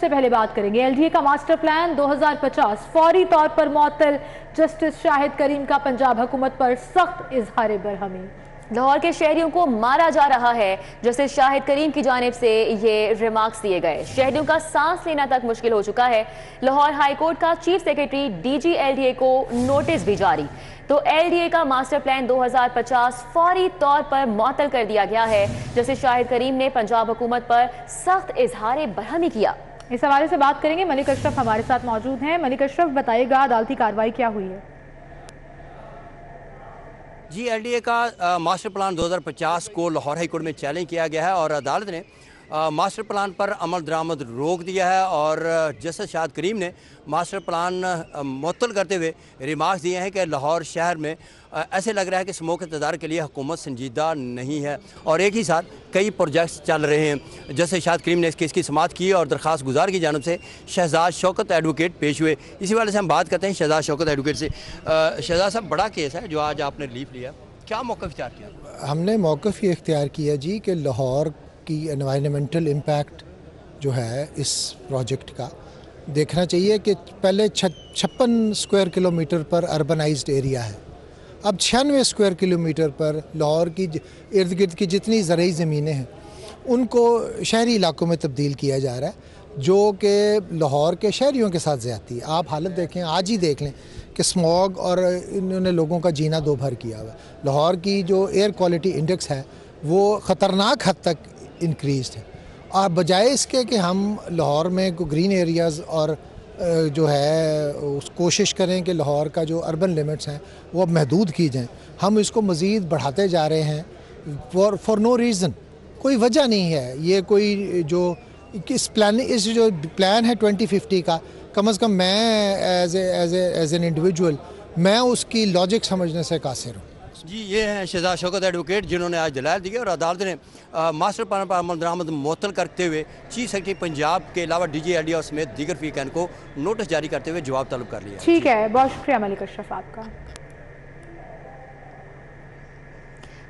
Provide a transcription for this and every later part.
से पहले बात करेंगे एलडीए का मास्टर प्लान 2050 फौरी तौर पर मुअत्तल। जस्टिस शाहिद करीम का पंजाब हुकूमत पर सख्त इजहार बरहमी। लाहौर के शहरियों को मारा जा रहा है। जस्टिस शाहिद करीम की जानिब से ये रिमार्क्स दिए गए। शहरियों का सांस लेना तक मुश्किल हो चुका है। लाहौर हाई कोर्ट का चीफ सेक्रेटरी डीजी एलडीए को नोटिस भी जारी। तो एलडीए का मास्टर प्लान 2050 फौरी तौर पर मुअत्तल कर दिया गया है। जस्टिस शाहिद करीम ने पंजाब हुकूमत पर सख्त इजहार बरहमी किया। इस हवाले से बात करेंगे। मलिक अशरफ हमारे साथ मौजूद हैं। मलिक अशरफ, बताइएगा अदालती कार्रवाई क्या हुई है? जी, एलडीए का मास्टर प्लान 2050 को लाहौर हाई कोर्ट में चैलेंज किया गया है और अदालत ने मास्टर प्लान पर अमल दरामद रोक दिया है और जस्टिस शाहिद करीम ने मास्टर प्लान मुअत्तल करते हुए रिमार्क्स दिए हैं कि लाहौर शहर में ऐसे लग रहा है कि स्मोक इंतजार के लिए हुकूमत संजीदा नहीं है और एक ही साथ कई प्रोजेक्ट्स चल रहे हैं। जस्टिस शाहिद करीम ने इस केस की समाअत की और दरख्वास्त गुजार की जानिब से शहजाद शौकत एडवोकेट पेश हुए। इसी वाले से हम बात करते हैं शहजाद शौकत एडवोकेट से। शहजाद साहब, बड़ा केस है जो आज आपने रिलीफ लिया, क्या मौक़िफ़ इख्तियार किया? हमने मौक़िफ़ ये इख्तियार किया जी कि लाहौर की एनवायरनमेंटल इम्पैक्ट जो है इस प्रोजेक्ट का देखना चाहिए कि पहले 56 स्क्वायर किलोमीटर पर अर्बनाइज्ड एरिया है, अब 96 स्क्वायर किलोमीटर पर लाहौर की इर्द गिर्द की जितनी ज़रई ज़मीनें हैं उनको शहरी इलाकों में तब्दील किया जा रहा है, जो कि लाहौर के शहरियों के साथ ज़्यादती है। आप हालत देखें, आज ही देख लें कि स्मॉग और इन्होंने लोगों का जीना दो भर किया हुआ है। लाहौर की जो एयर क्वालिटी इंडेक्स है वो ख़तरनाक हद तक इंक्रीज़ है और बजाय इसके कि हम लाहौर में ग्रीन एरियाज़ और जो है उस कोशिश करें कि लाहौर का जो अर्बन लिमिट्स हैं वो अब महदूद की जाएं, हम इसको मज़ीद बढ़ाते जा रहे हैं फॉर नो रीज़न। कोई वजह नहीं है। ये कोई जो इस जो प्लान है 2050 का, कम से कम मैं एज एन इंडिविजुअल मैं उसकी लॉजिक समझने से कासिर हूँ। जी, ये हैं शहजाद शौकत एडवोकेट जिन्होंने आज दलाल दिए और अदालत ने मास्टर प्लान पर अमल दरामद मुअत्तल करते हुए चीफ सेक्रेटरी पंजाब के अलावा डीजी एलडीए समेत दीगर फरीकैन को नोटिस जारी करते हुए जवाब तलब कर लिया। ठीक है, बहुत शुक्रिया मलिक अशरफ आपका।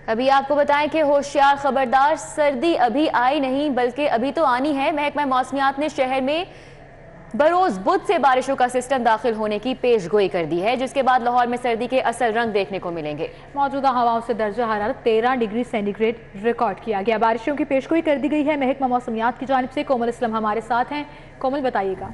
अभी आपको बताएं कि होशियार खबरदार, सर्दी अभी आई नहीं बल्कि अभी तो आनी है। महकमा मौसमियात ने शहर में बरोज बुध से बारिशों का सिस्टम दाखिल होने की पेशगोई कर दी है, जिसके बाद लाहौर में सर्दी के असल रंग देखने को मिलेंगे। मौजूदा हवाओं से दर्जा हरारत 13 डिग्री सेंटीग्रेड रिकॉर्ड किया गया। बारिशों की पेशगोई कर दी गई है महकमा मौसमियात की जानिब से। कोमल इस्लाम हमारे साथ हैं। कोमल, बताइएगा।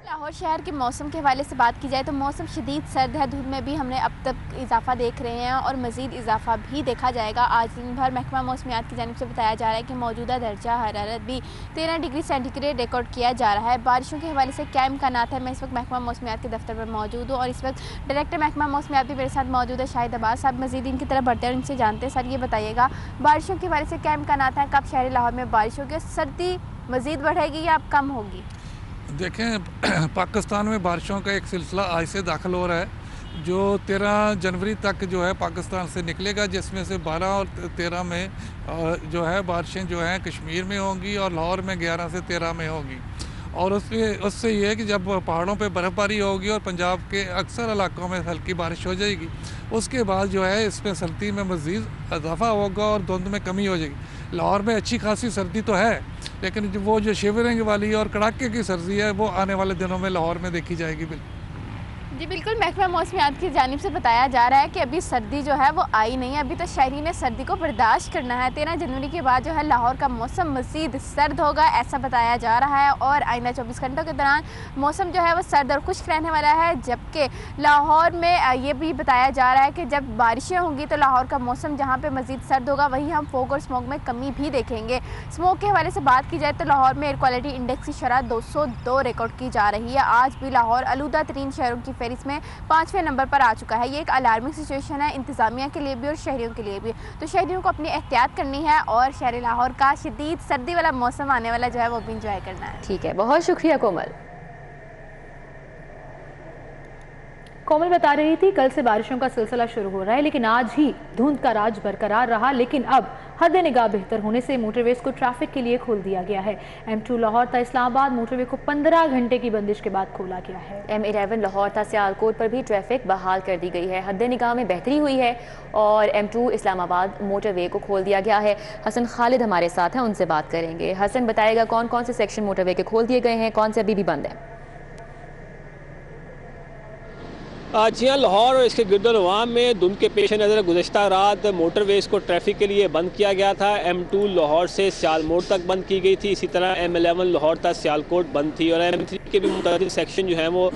लाहौर शहर के मौसम के हवाले से बात की जाए तो मौसम शदीद सर्द है। धूप में भी हमने अब तक इजाफा देख रहे हैं और मज़ीद इजाफा भी देखा जाएगा। आज दिन भर महकमा मौसमियात की जानिब से बताया जा रहा है कि मौजूदा दर्जा हरारत भी 13 डिग्री सेंटीग्रेड रिकॉर्ड किया जा रहा है। बारिशों के हवाले से क्या इम्कानात है, मैं इस वक्त महकमा मौसमियात के दफ्तर पर मौजूद हूँ और इस वक्त डायरेक्टर महकमा मौसमियात भी मेरे साथ मौजूद है, शाहिद अब्बास साहब। मज़ीद इनकी तरफ बढ़ते हैं, इनसे जानते हैं। सर, ये बताइएगा बारिशों के हवाले से क्या इम्कानात हैं, कब शहर लाहौर में बारिश होगी, सर्दी मज़ीद बढ़ेगी या कम होगी? देखें, पाकिस्तान में बारिशों का एक सिलसिला आज से दाखिल हो रहा है जो 13 जनवरी तक जो है पाकिस्तान से निकलेगा, जिसमें से 12 और 13 में जो है बारिशें जो हैं कश्मीर में होंगी और लाहौर में 11 से 13 में होंगी। और उससे ये है कि जब पहाड़ों पे बर्फ़बारी होगी और पंजाब के अक्सर इलाकों में हल्की बारिश हो जाएगी, उसके बाद जो है इसमें सर्दी में मज़ीद इजाफा होगा और धुंध में कमी हो जाएगी। लाहौर में अच्छी खासी सर्दी तो है, लेकिन वो जो शिवरिंग वाली और कड़ाके की सर्दी है वो आने वाले दिनों में लाहौर में देखी जाएगी। जी बिल्कुल, महकमा मौसमियात की जानिब से बताया जा रहा है कि अभी सर्दी जो है वो आई नहीं है, अभी तो शहरी ने सर्दी को बर्दाश्त करना है। 13 जनवरी के बाद जो है लाहौर का मौसम मज़ीद सर्द होगा, ऐसा बताया जा रहा है और आइंदा 24 घंटों के दौरान मौसम जो है वो सर्द और खुश्क रहने वाला है। जबकि लाहौर में ये भी बताया जा रहा है कि जब बारिशें होंगी तो लाहौर का मौसम जहाँ पर मज़ीद सर्द होगा वहीं हम फोग और स्मोक में कमी भी देखेंगे। स्मोक के हवाले से बात की जाए तो लाहौर में एयर क्वालिटी इंडेक्स की शरह 202 रिकॉर्ड की जा रही है। आज भी लाहौर आलूदा तरीन शहरों की फहरिस्त में 5वें नंबर पर आ चुका है। ये एक अलार्मिंग सिचुएशन है इंतज़ामिया के लिए भी और शहरियों के लिए भी, तो शहरियों को अपनी एहतियात करनी है और शहर लाहौर का शदीद सर्दी वाला मौसम आने वाला जो है वो भी इंजॉय करना है। ठीक है, बहुत शुक्रिया कोमल। कोमल बता रही थी कल से बारिशों का सिलसिला शुरू हो रहा है, लेकिन आज ही धुंध का राज बरकरार रहा, लेकिन अब हद निगाह बेहतर होने से मोटरवेज को ट्रैफिक के लिए खोल दिया गया है। M2 लाहौर ता इस्लामाबाद मोटरवे को 15 घंटे की बंदिश के बाद खोला गया है। M11 लाहौर ता सियालकोट पर भी ट्रैफिक बहाल कर दी गई है। हद निगाह में बेहतरी हुई है और M2 इस्लामाबाद मोटरवे को खोल दिया गया है। हसन खालिद हमारे साथ हैं, उनसे बात करेंगे। हसन बताएगा कौन कौन से सेक्शन मोटरवे के खोल दिए गए हैं, कौन से अभी भी बंद हैं? जी हाँ, लाहौर और इसके गिरदोनवाम में धुंध के पेश नज़र गुज़श्ता रात मोटरवेज़ को ट्रैफिक के लिए बंद किया गया था। M2 लाहौर से सियालमोड़ तक बंद की गई थी, इसी तरह M11 लाहौर तक सियालकोट बंद थी और M3 के भी मुतअद्दिद सेक्शन जो हैं वो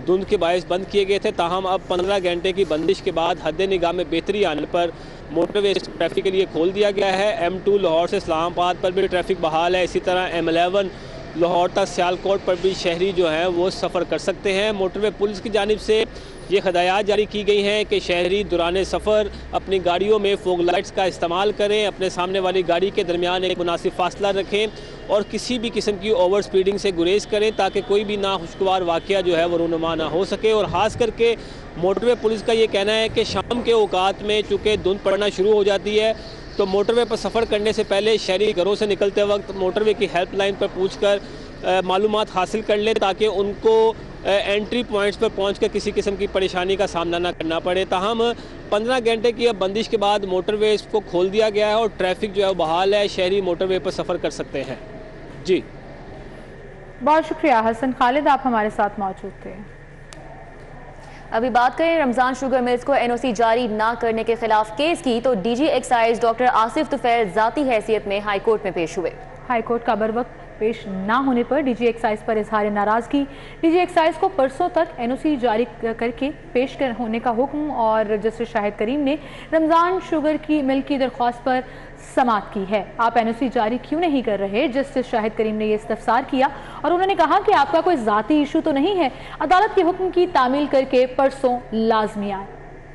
धुंध के बायस बंद किए गए थे। ताहम अब 15 घंटे की बंदिश के बाद हद निगाह में बेहतरी आने पर मोटरवेज़ ट्रैफिक के लिए खोल दिया गया है। M2 लाहौर से इस्लामाबाद पर भी ट्रैफिक बहाल है, इसी तरह M11 लाहौर तक सियालकोट पर भी शहरी जो हैं वो सफ़र कर सकते हैं। मोटरवे पुलिस की जानिब से ये हदायत जारी की गई हैं कि शहरी दौरान सफ़र अपनी गाड़ियों में फोग लाइट्स का इस्तेमाल करें, अपने सामने वाली गाड़ी के दरमियान एक मुनासिब फासला रखें और किसी भी किस्म की ओवर स्पीडिंग से गुरेज करें ताकि कोई भी नाखुशगवार वाक़या जो है वो रूनुमा ना हो सके। और ख़ास करके मोटरवे पुलिस का ये कहना है कि शाम के औकात में चूँकि धुंध पड़ना शुरू हो जाती है तो मोटरवे पर सफ़र करने से पहले शहरी घरों से निकलते वक्त मोटरवे की हेल्पलाइन पर पूछकर मालूमात हासिल कर लें ताकि उनको एंट्री पॉइंट्स पर पहुंचकर किसी किस्म की परेशानी का सामना न करना पड़े। ताहम 15 घंटे की अब बंदिश के बाद मोटरवेज़ को खोल दिया गया है और ट्रैफिक जो है वो बहाल है, शहरी मोटरवे पर सफ़र कर सकते हैं। जी बहुत शुक्रिया हसन खालिद, आप हमारे साथ मौजूद थे। अभी बात करें रमज़ान शुगर मिल्स को NOC जारी ना करने के खिलाफ केस की तो DG excise doctor Asif Tufail ज़ाती हैसियत में हाईकोर्ट में पेश हुए। हाईकोर्ट का बर वक्त पेश ना होने पर DG एक्साइज पर इजहार नाराजगी। DG एक्साइज को परसों तक NOC जारी करके पेश होने का हुक्म और जस्टिस शाहिद करीम ने रमज़ान शुगर की मिल की दरख्वास्त पर समाअत की है। आप NOC जारी क्यों नहीं कर रहे? जस्टिस शाहिद करीम ने यह इस्तफसार किया और उन्होंने कहा कि आपका कोई ज़ाती इशू तो नहीं है, अदालत के हुक्म की तामील करके परसों लाजमी आए।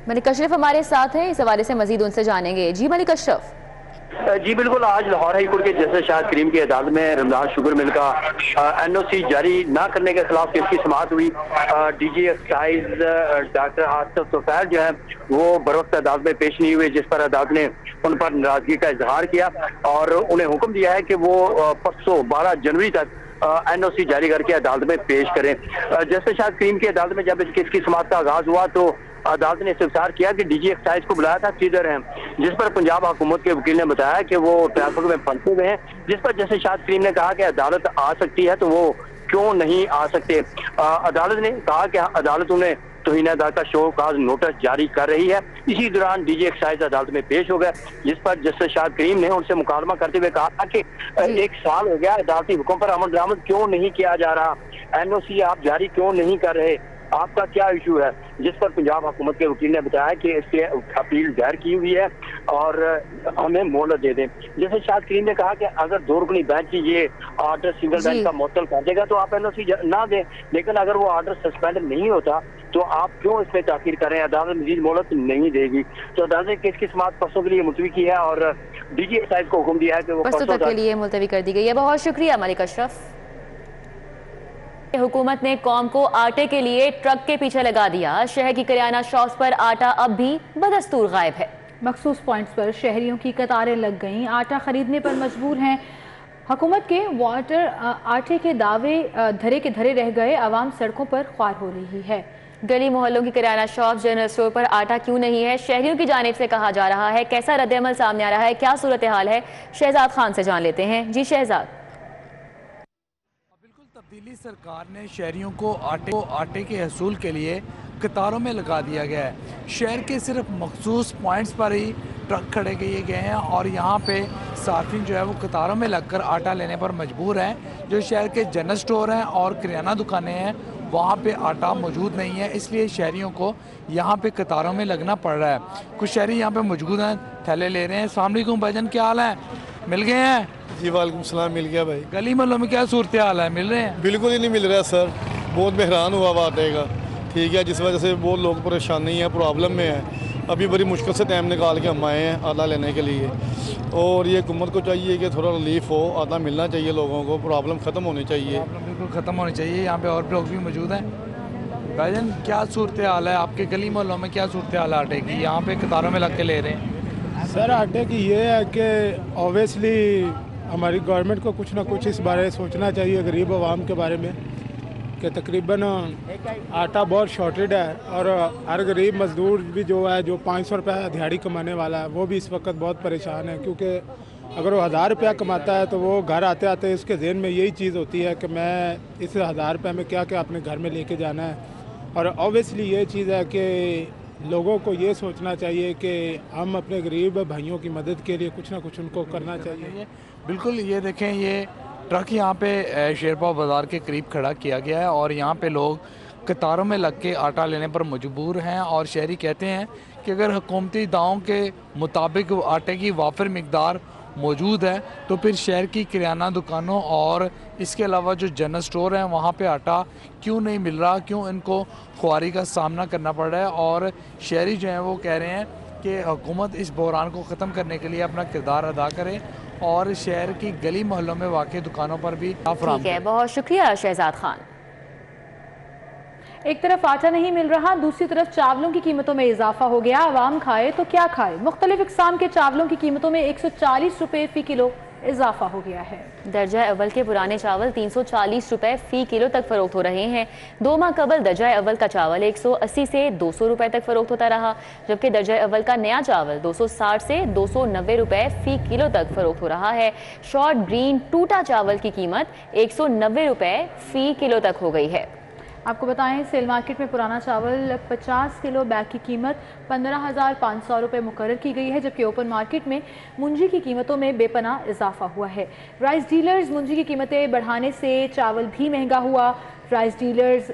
मलिक अशरफ हमारे साथ हैं, इस हवाले से मजीद उनसे जानेंगे। जी मलिक अशरफ। जी बिल्कुल, आज लाहौर हाई कोर्ट के जस्टिस शाहिद करीम की अदालत में रमज़ान शुगर मिल का NOC जारी ना करने के खिलाफ केस की समाअत हुई। DG excise doctor Asif Tufail जो है वो बरवक्त अदालत में पेश नहीं हुए, जिस पर अदालत ने उन पर नाराजगी का इजहार किया और उन्हें हुक्म दिया है कि वो परसों 12 जनवरी तक NOC जारी करके अदालत में पेश करें। जस्टिस शाहिद करीम की अदालत में जब इस केस की समाअत का आगाज हुआ तो अदालत ने इस्तफसार किया कि DG एक्साइज को बुलाया था, किधर हैं, जिस पर पंजाब हुकूमत के वकील ने बताया कि वो ट्रैफिक में फंसे हुए हैं, जिस पर जस्टिस शाहिद करीम ने कहा कि अदालत आ सकती है तो वो क्यों नहीं आ सकते। अदालत ने कहा कि अदालत उन्हें तौहीन अदा का शोकाज नोटिस जारी कर रही है। इसी दौरान DG एक्साइज अदालत में पेश हो गए, जिस पर जस्टिस शाहिद करीम ने उनसे मुकालमा करते हुए कहा कि 1 साल हो गया अदालती हुक्म पर अमल दरामद क्यों नहीं किया जा रहा, NOC आप जारी क्यों नहीं कर रहे, आपका क्या इशू है। जिस पर पंजाब हुकूमत के वकील ने बताया कि इससे अपील दायर की हुई है और हमें मोहलत दे दें। जैसे शाहिद करीम ने कहा कि अगर 2 रुकनी बेंच ये ऑर्डर सिंगल बेंच का मुअत्तल कर देगा तो आप NOC ना दें, लेकिन अगर वो ऑर्डर सस्पेंड नहीं होता तो आप क्यों इसमें ताखीर करें, अदालत मजीद मोहलत नहीं देगी। तो अदालत ने केस की समाअत परसों के लिए मुलतवी की है और DG एक्साइज को हुक्म दिया है कि वो परसों तक के लिए मुलतवी कर दी गई है। बहुत शुक्रिया मलिक अशरफ। हुकूमत ने कौम को आटे के लिए ट्रक के पीछे लगा दिया। शहर की किराना शॉप्स पर आटा अब भी बदस्तूर गायब है। मखसूस पॉइंट्स पर शहरियों की कतारें लग गईं, आटा खरीदने पर मजबूर हैं। हुकूमत के वाटर आटे के दावे धरे के धरे रह गए, आवाम सड़कों पर ख्वार हो रही है। गली मोहल्लों की किराना शॉप, जनरल स्टोर पर आटा क्यों नहीं है, शहरियों की जानिब से कहा जा रहा है। कैसा रद्द-ए-अमल सामने आ रहा है, क्या सूरत हाल है, शहजाद खान से जान लेते हैं। जी शहजाद। तब्दीली सरकार ने शहरियों को आटे के हसूल के लिए कतारों में लगा दिया गया है। शहर के सिर्फ मखसूस पॉइंट्स पर ही ट्रक खड़े किए गए हैं और यहाँ पे सार्फिन जो है वो कतारों में लगकर आटा लेने पर मजबूर हैं। जो शहर के जनरल स्टोर हैं और किराना दुकानें हैं वहाँ पे आटा मौजूद नहीं है, इसलिए शहरियों को यहाँ पे कतारों में लगना पड़ रहा है। कुछ शहरी यहाँ पे मौजूद हैं, थैले ले रहे हैं। अस्सलाम वालेकुम भाईजान, क्या हाल है? मिल गए हैं? जी वालेकुम सलाम, मिल गया भाई। गली मोहल्लों में क्या सूरत हाल है, मिल रहे हैं? बिल्कुल ही नहीं मिल रहा सर, बहुत बहरान हुआ हुआ आटेगा, ठीक है, जिस वजह से बहुत लोग परेशानी है, प्रॉब्लम में है। अभी बड़ी मुश्किल से टाइम निकाल के हम आए हैं आटा लेने के लिए और ये हुकूमत को चाहिए कि थोड़ा रिलीफ हो, आटा मिलना चाहिए लोगों को, प्रॉब्लम ख़त्म होनी चाहिए। बिल्कुल ख़त्म होनी चाहिए। यहाँ पे और लोग भी मौजूद हैं। भाईजान क्या सूरत हाल है आपके गली मोहल्लों में, क्या सूरत हाल है आटे की? यहाँ पे कतारों में लग के ले रहे हैं। सर आटे की ये है कि ऑब्वियसली हमारी गवर्नमेंट को कुछ ना कुछ इस बारे में सोचना चाहिए गरीब आवाम के बारे में कि तकरीबन आटा बहुत शॉर्टेज है और हर गरीब मजदूर भी जो है जो 500 रुपये दिहाड़ी कमाने वाला है वो भी इस वक्त बहुत परेशान है, क्योंकि अगर वो 1000 रुपया कमाता है तो वो घर आते आते उसके ज़हन में यही चीज़ होती है कि मैं इस 1000 रुपये में क्या क्या अपने घर में लेके जाना है। और ऑब्वियसली ये चीज़ है कि लोगों को ये सोचना चाहिए कि हम अपने गरीब भाइयों की मदद के लिए कुछ ना कुछ उनको करना चाहिए। बिल्कुल, ये देखें, ये ट्रक यहाँ पे शेरपाव बाज़ार के करीब खड़ा किया गया है और यहाँ पे लोग कतारों में लग के आटा लेने पर मजबूर हैं और शहरी कहते हैं कि अगर हुकूमती दावों के मुताबिक आटे की वाफिर मिकदार मौजूद है तो फिर शहर की किराना दुकानों और इसके अलावा जो जनरल स्टोर हैं वहाँ पे आटा क्यों नहीं मिल रहा, क्यों इनको खुआरी का सामना करना पड़ रहा है। और शहरी जो हैं वो कह रहे हैं कि हुकूमत इस बहरान को ख़त्म करने के लिए अपना किरदार अदा करे और शहर की गली मोहल्लों में वाक़ई दुकानों पर भी ठीक है, बहुत शुक्रिया शहजाद खान। एक तरफ आटा नहीं मिल रहा, दूसरी तरफ चावलों की कीमतों में इजाफा हो गया। आवाम खाए तो क्या खाए। मुख्तलिफ इकसाम के चावलों की कीमतों में 140 रुपये फ़ी किलो इजाफा हो गया है। दर्जा अव्वल के पुराने चावल 340 रुपये फ़ी किलो तक फरोख्त हो रहे हैं। 2 माह कबल दर्जा अव्वल का चावल 180 से 200 रुपये तक फरोख्त होता रहा, जबकि दर्जा अव्वल का नया चावल 260 से 290 रुपये फ़ी किलो तक फरोख्त हो रहा है। शॉर्ट ग्रीन टूटा चावल की कीमत 190 रुपये फ़ी किलो तक हो गई है। आपको बताएं, सेल मार्केट में पुराना चावल 50 किलो बैग की कीमत 15,500 रुपये मुकर्रर की गई है, जबकि ओपन मार्केट में मुंजी की कीमतों में बेपनाह इजाफा हुआ है। राइस डीलर्स मुंजी की कीमतें बढ़ाने से चावल भी महंगा हुआ। राइस डीलर्स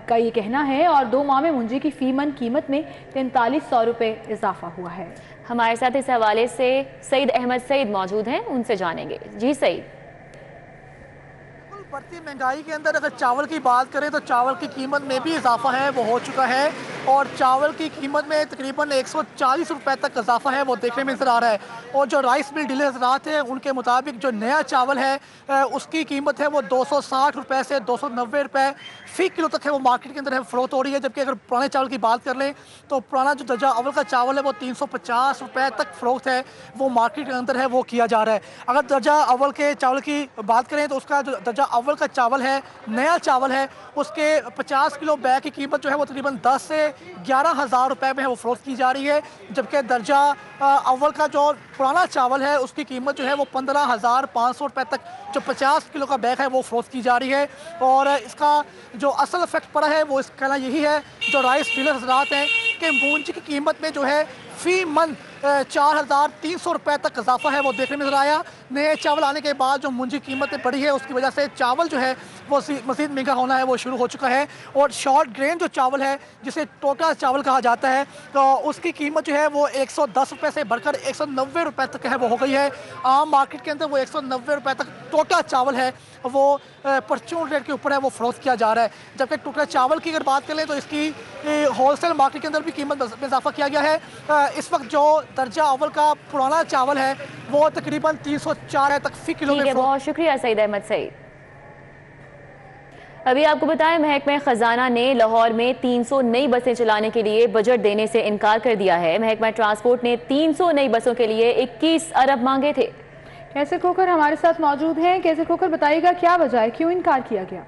का ये कहना है और 2 माह में मुंजी की फ़ी मन कीमत में 4300 रुपये इजाफा हुआ है। हमारे साथ इस हवाले से सईद अहमद सईद मौजूद हैं, उनसे जानेंगे। जी सईद। बढ़ती महंगाई के अंदर अगर चावल की बात करें तो चावल की कीमत में भी इजाफा है, वो हो चुका है और चावल की कीमत में तकरीबन 140 रुपये तक इजाफा है, वो देखने में नजर आ रहा है। और जो राइस मिल डीलर हजरात हैं उनके मुताबिक जो नया चावल है उसकी कीमत है वो 260 रुपये से 290 रुपये फ़ी किलो तक है, वो मार्केट के अंदर है फरोख्त हो रही है। जबकि अगर पुराने चावल की बात कर लें तो पुराना जो दर्जा अव्वल का चावल है वो 350 रुपये तक फरोख्त है, वो मार्केट के अंदर है वो किया जा रहा है। अगर दर्जा अव्वल के चावल की बात करें तो उसका जो दर्जा अव्वल का चावल है, नया चावल है, उसके 50 किलो बैग की कीमत जो है वो तकरीबन 10 से 11,000 रुपये में है वो फरोख्त की जा रही है। जबकि दर्जा अव्वल का जो पुराना चावल है उसकी कीमत जो है वो 15,500 रुपये तक जो 50 किलो का बैग है वो फरोख्त की जा रही है। और इसका जो असल इफेक्ट पड़ा है वो इसका कहना यही है, जो राइस डीलर हजरात हैं, कि मूंजी की कीमत में जो है फ़ी मन 4,300 रुपये तक इजाफा है, वो देखने में नजर आया। नए चावल आने के बाद जो मुंजी कीमतें बढ़ी है उसकी वजह से चावल जो है वो मज़ीद महंगा होना है वो शुरू हो चुका है। और शॉर्ट ग्रेन जो चावल है जिसे टोटा चावल कहा जाता है तो उसकी कीमत जो है वो 110 रुपये से बढ़कर 190 रुपये तक है वो हो गई है। आम मार्केट के अंदर वो 190 रुपये तक टोटा चावल है वो परचून रेट के ऊपर है वो फरोख्त किया जा रहा है। जबकि टुकड़ा चावल की अगर बात करें तो इसकी होलसेल मार्केट के अंदर भी कीमत में इजाफा किया गया है। इस वक्त जो दर्जा अव्वल का पुराना चावल है वो तकरीबन 304 तक फ़ी किलो में। बहुत शुक्रिया सईद अहमद सईद। अभी आपको बताएं, महकमा खजाना ने लाहौर में 300 नई बसें चलाने के लिए बजट देने से इनकार कर दिया है। महकमा ट्रांसपोर्ट ने 300 नई बसों के लिए 21 अरब मांगे थे। कैसे खोकर हमारे साथ मौजूद हैं। कैसे खोकर बताइएगा क्या वजह है, क्यों इनकार किया गया?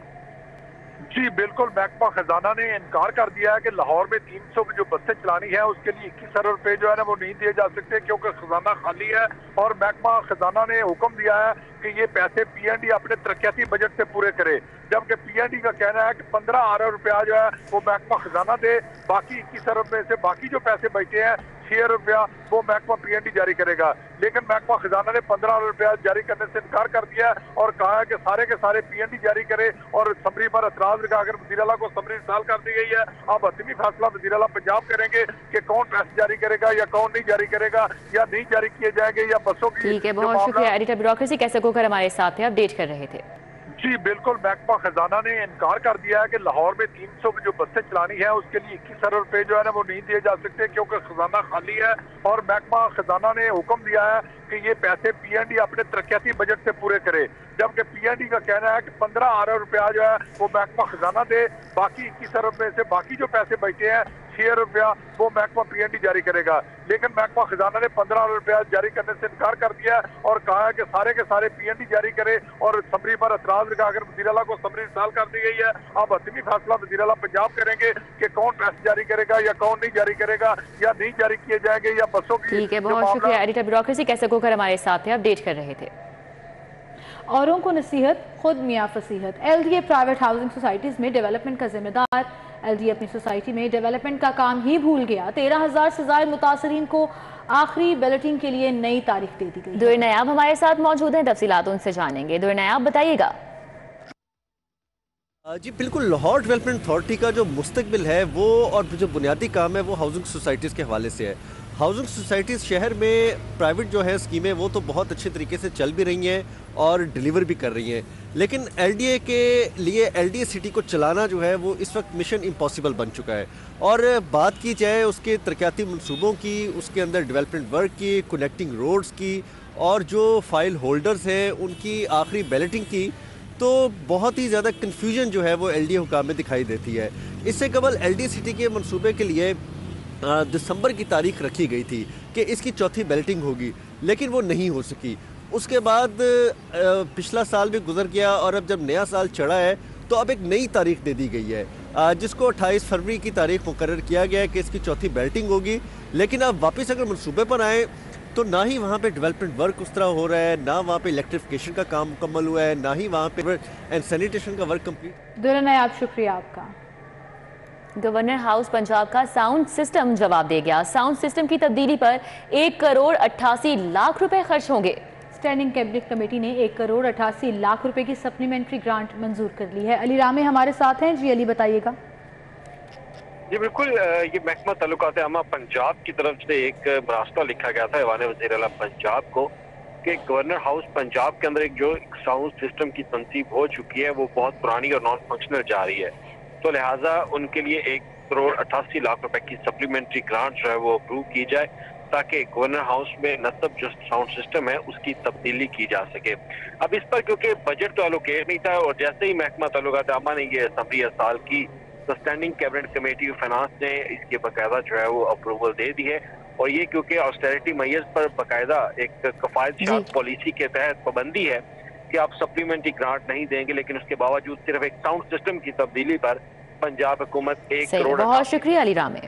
जी बिल्कुल, महकमा खजाना ने इनकार कर दिया है कि लाहौर में 300 जो बसें चलानी है उसके लिए 21 अरब रुपए जो है ना वो नहीं दिए जा सकते, क्योंकि खजाना खाली है। और महकमा खजाना ने हुक्म दिया है कि ये पैसे पीएनडी अपने तरक्याती बजट से पूरे करे, जबकि पीएनडी का कहना है कि 15 अरब रुपया जो है वो महकमा खजाना दे, बाकी 21 अरब में से बाकी जो पैसे बचे हैं 6 अरब रुपया वो महकमा पीएनडी जारी करेगा। लेकिन महकमा खजाना ने 15 अरब रुपया जारी करने से इनकार कर दिया और कहा है कि सारे के सारे पीएनडी जारी करे। और समरी पर एतराज लगा, अगर वज़ीर आला को समरी इरसाल कर दी गई है, अब हतमी फैसला वज़ीर आला पंजाब करेंगे कि कौन पैसे जारी करेगा या कौन नहीं जारी करेगा, या नहीं जारी किए जाएंगे या बसों की। ठीक है, बहुत शुक्रिया। एडिटर ब्यूरोक्रेसी कैसे खोकर हमारे साथ है, अपडेट कर रहे थे। जी बिल्कुल, महकमा खजाना ने इनकार कर दिया है कि लाहौर में 300 जो बसें चलानी है उसके लिए 21 अरब रुपए जो है ना वो नहीं दिए जा सकते, क्योंकि खजाना खाली है। और महकमा खजाना ने हुक्म दिया है कि ये पैसे पीएनडी अपने तरक्याती बजट से पूरे करे, जबकि पीएनडी का कहना है कि 15 अरब रुपया जो है वो महकमा खजाना दे, बाकी 21 अरब में से बाकी जो पैसे बचे हैं 6 रुपया वो महकमा PND जारी करेगा, लेकिन महकमा खजाना ने 15 रुपया जारी करने से इनकार कर दिया और कहा है कि सारे PND जारी करे और समरी पर एतराज लगाकर वज़ीर आला को समरी इंसाल कर दी गई है। अब हतमी फैसला वज़ीर आला पंजाब करेंगे कि कौन पैसे जारी करेगा या कौन नहीं जारी करेगा, या नहीं जारी किए जाएंगे, या बसों की। ठीक है, बहुत शुक्रिया एडिटर ब्यूरोक्रेसी कैसे कोकर हमारे साथ थे, अपडेट कर रहे थे। औरों को नसीहत खुद मियाँ फसीहत। LDA प्राइवेट हाउसिंग सोसाइटीज़ में डेवलपमेंट का जिम्मेदार। LDA अपनी सोसाइटी में डेवलपमेंट का काम ही भूल गया। 13,000 से ज़ायद मुतासरीन को आखिरी बैलेटिंग के लिए नई तारीख दे दी गई। दुर नायाब हमारे साथ मौजूद हैं, तफसीलात उनसे जानेंगे। दुर नायाब बताइएगा। जी बिल्कुल, लाहौर डेवलपमेंट अथॉरिटी का जो मुस्तकबिल है वो और जो बुनियादी काम है वो हाउसिंग सोसाइटीज़ के हवाले से है। हाउसिंग सोसाइटीज़ शहर में प्राइवेट जो है स्कीमें वो तो बहुत अच्छे तरीके से चल भी रही हैं और डिलीवर भी कर रही हैं, लेकिन LDA के लिए LDA सिटी को चलाना जो है वो इस वक्त मिशन इम्पॉसिबल बन चुका है। और बात की जाए उसके तरक्याती मनसूबों की, उसके अंदर डेवलपमेंट वर्क की, कनेक्टिंग रोड्स की और जो फाइल होल्डर्स हैं उनकी आखिरी बैलेटिंग की, तो बहुत ही ज़्यादा कन्फ्यूजन जो है वो LDA हुकाम में दिखाई देती है। इससे कबल LDA सिटी के मनसूबे के लिए दिसंबर की तारीख रखी गई थी कि इसकी चौथी बैलेटिंग होगी, लेकिन वो नहीं हो सकी। उसके बाद पिछला साल भी गुजर गया और अब जब नया साल चढ़ा है तो अब एक नई तारीख दे दी गई है, जिसको 28 फरवरी की तारीख मुकर्रर किया गया है कि इसकी चौथी बैलेटिंग होगी। लेकिन अब वापस अगर मनसूबे पर आए तो ना ही वहाँ पे डेवलपमेंट वर्क उस तरह हो रहा है, ना वहाँ पे इलेक्ट्रिफिकेशन का काम मुकम्मल हुआ है, ना ही वहाँ पे एंड सैनिटेशन का वर्क कंप्लीट। दुर नायाब शुक्रिया आपका। गवर्नर हाउस पंजाब का साउंड सिस्टम जवाब दे गया। साउंड सिस्टम की तब्दीली पर 1 करोड़ 88 लाख रुपए खर्च होंगे। स्टैंडिंग कैबिनेट कमेटी ने 1 करोड़ 88 लाख रुपए की सप्लीमेंट्री ग्रांट मंजूर कर ली है। अली रामे हमारे साथ हैं। जी अली, बताइएगा। जी बिल्कुल, ये महकमा ताल्लुकात आमा पंजाब की तरफ से एक रास्ता लिखा गया था ऐवान वज़ीर आला पंजाब को कि गवर्नर हाउस पंजाब के अंदर एक जो साउंड सिस्टम की तनसीब हो चुकी है वो बहुत पुरानी और नॉन फंक्शनल जा रही है, तो लिहाजा उनके लिए 1 करोड़ 88 लाख रुपए की सप्लीमेंट्री ग्रांट जो है वो अप्रूव की जाए ताकि गवर्नर हाउस में नस्ब जो साउंड सिस्टम है उसकी तब्दीली की जा सके। अब इस पर क्योंकि बजट तो एलोकेट नहीं था और जैसे ही महकमा ताल्लुकात आमा ने ये असम्बली साल की तो standing cabinet committee of finance ने इसके बाकायदा जो है वो अप्रूवल दे दी है, और ये क्योंकि ऑस्टेरिटी मेजर्स पर बाकायदा एक कफायत पॉलिसी के तहत पाबंदी है कि आप सप्लीमेंट्री ग्रांट नहीं देंगे, लेकिन उसके बावजूद सिर्फ एक साउंड सिस्टम की तब्दीली पर पंजाब हुकूमत 1 करोड़। बहुत शुक्रिया अली रामे।